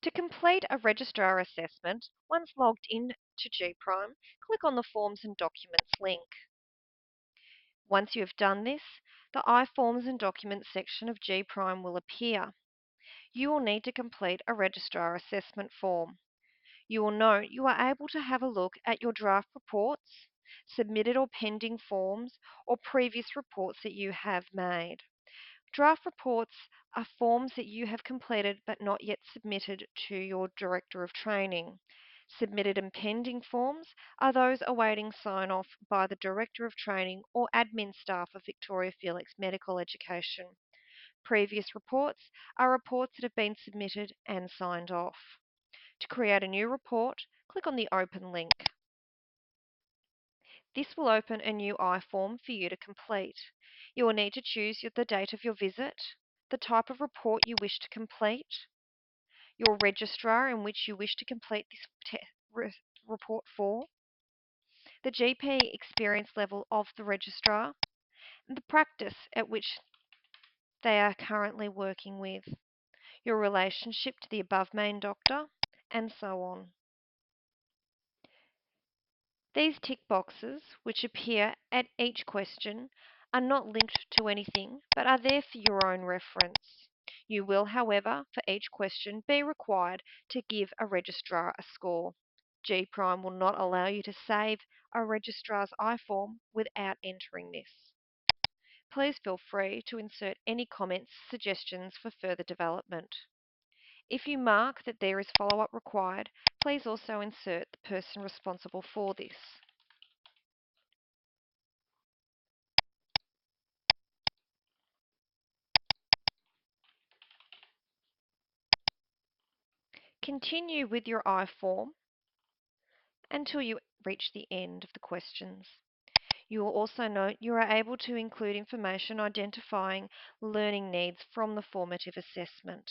To complete a registrar assessment, once logged in to GPRime, click on the Forms and Documents link. Once you have done this, the iForms and Documents section of GPRime will appear. You will need to complete a registrar assessment form. You will note you are able to have a look at your draft reports, submitted or pending forms, or previous reports that you have made. Draft reports are forms that you have completed but not yet submitted to your Director of Training. Submitted and pending forms are those awaiting sign-off by the Director of Training or admin staff of Victoria Felix Medical Education. Previous reports are reports that have been submitted and signed off. To create a new report, click on the Open link. This will open a new iForm for you to complete. You will need to choose the date of your visit, the type of report you wish to complete, your registrar in which you wish to complete this report for, the GP experience level of the registrar, and the practice at which they are currently working with, your relationship to the above main doctor, and so on. These tick boxes, which appear at each question, are not linked to anything, but are there for your own reference. You will, however, for each question, be required to give a registrar a score. GPRime will not allow you to save a registrar's iForm without entering this. Please feel free to insert any comments, suggestions for further development. If you mark that there is follow-up required, please also insert the person responsible for this. Continue with your iForm until you reach the end of the questions. You will also note you are able to include information identifying learning needs from the formative assessment.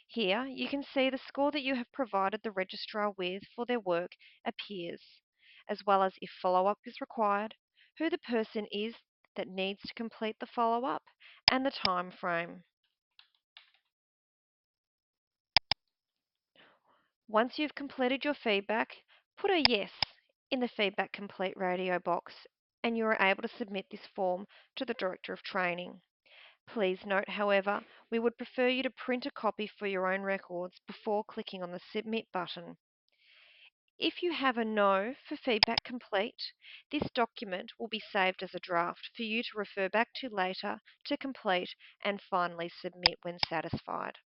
Here you can see the score that you have provided the registrar with for their work appears, as well as if follow-up is required, who the person is that needs to complete the follow-up, and the time frame. Once you've completed your feedback, put a yes in the Feedback Complete radio box and you are able to submit this form to the Director of Training. Please note, however, we would prefer you to print a copy for your own records before clicking on the Submit button. If you have a no for Feedback Complete, this document will be saved as a draft for you to refer back to later to complete and finally submit when satisfied.